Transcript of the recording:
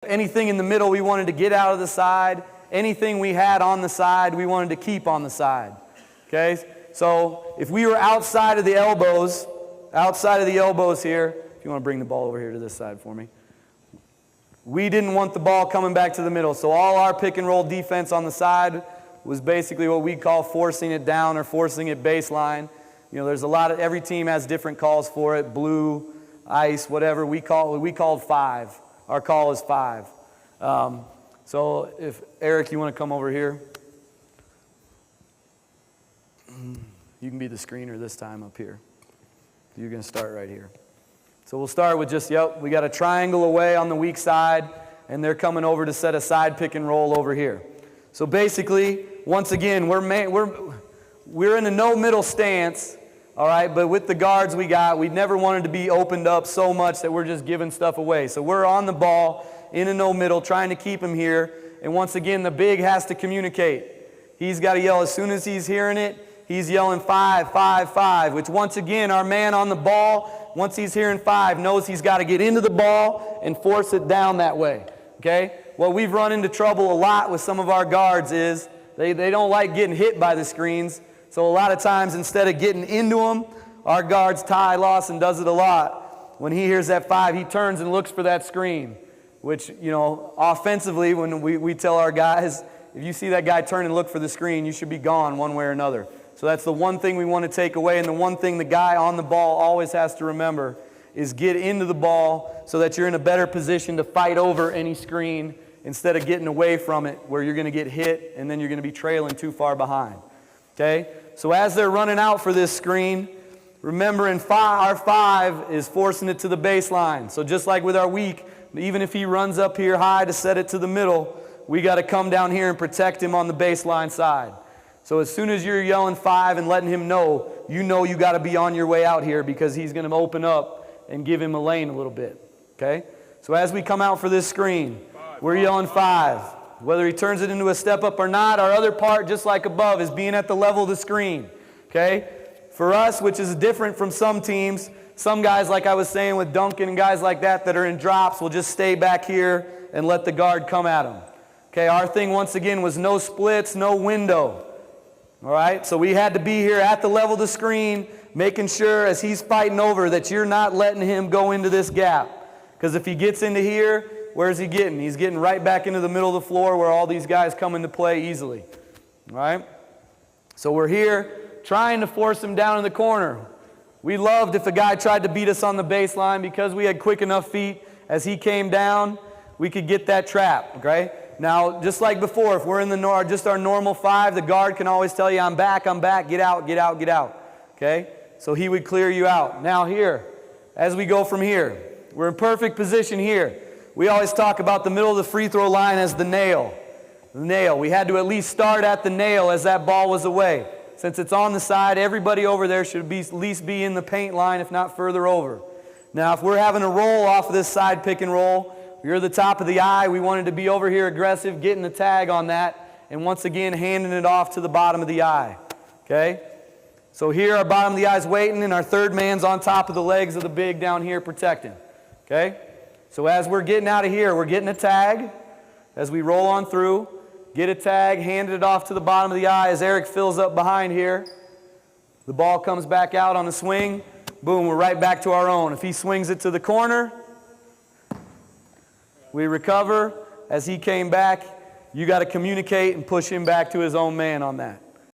Anything in the middle we wanted to get out of the side. Anything we had on the side we wanted to keep on the side. Okay? So if we were outside of the elbows here, if you want to bring the ball over here to this side for me. We didn't want the ball coming back to the middle. So all our pick and roll defense on the side was basically what we call forcing it down or forcing it baseline. You know, there's a lot of, every team has different calls for it, blue, ice, whatever. We called 5. Our call is 5. So if, Eric, you want to come over here. You can be the screener this time up here. You're going to start right here. So we'll start with just, we got a triangle away on the weak side, and they're coming over to set a side pick and roll over here. So basically, once again, we're in a no middle stance, all right, but with the guards we never wanted to be opened up so much that we're just giving stuff away. So we're on the ball in a no middle, trying to keep him here, and once again, the big has to communicate. He's got to yell as soon as he's hearing it. He's yelling 5, 5, 5, which once again, our man on the ball, once he's hearing 5, knows he's got to get into the ball and force it down that way, okay? What we've run into trouble a lot with some of our guards is they don't like getting hit by the screens, so a lot of times instead of getting into them, our guards, Ty Lawson does it a lot. When he hears that 5, he turns and looks for that screen, which, you know, offensively, when we tell our guys, if you see that guy turn and look for the screen, you should be gone one way or another. So that's the one thing we want to take away, and the one thing the guy on the ball always has to remember is get into the ball so that you're in a better position to fight over any screen instead of getting away from it where you're going to get hit and then you're going to be trailing too far behind. Okay? So as they're running out for this screen, remember our 5 is forcing it to the baseline. So just like with our weak, even if he runs up here high to set it to the middle, we got to come down here and protect him on the baseline side. So as soon as you're yelling 5 and letting him know you got to be on your way out here because he's going to open up and give him a lane a little bit. Okay? So as we come out for this screen, we're yelling 5. Whether he turns it into a step up or not, our other part, just like above, is being at the level of the screen. Okay? For us, which is different from some teams, some guys, like I was saying with Duncan and guys like that are in drops, will just stay back here and let the guard come at them. Okay? Our thing, once again, was no splits, no window. All right, so we had to be here at the level of the screen, making sure as he's fighting over that you're not letting him go into this gap. Because if he gets into here, where's he getting? He's getting right back into the middle of the floor where all these guys come into play easily. All right? So we're here trying to force him down in the corner. We loved if a guy tried to beat us on the baseline because we had quick enough feet. As he came down, we could get that trap, okay? Now, just like before, if we're in just our normal 5, the guard can always tell you, I'm back, get out, get out, get out. Okay? So he would clear you out. Now here, as we go from here, we're in perfect position here. We always talk about the middle of the free throw line as the nail. The nail. We had to at least start at the nail as that ball was away. Since it's on the side, everybody over there should at least be in the paint line, if not further over. Now, if we're having a roll off of this side pick and roll, you're the top of the eye. We wanted to be over here aggressive, getting the tag on that, and once again handing it off to the bottom of the eye. Okay? So here our bottom of the eye's waiting, and our third man's on top of the legs of the big down here protecting. Okay? So as we're getting out of here, we're getting a tag. As we roll on through, get a tag, handed it off to the bottom of the eye as Eric fills up behind here. The ball comes back out on a swing. Boom, we're right back to our own. If he swings it to the corner, we recover. As he came back, you got to communicate and push him back to his own man on that.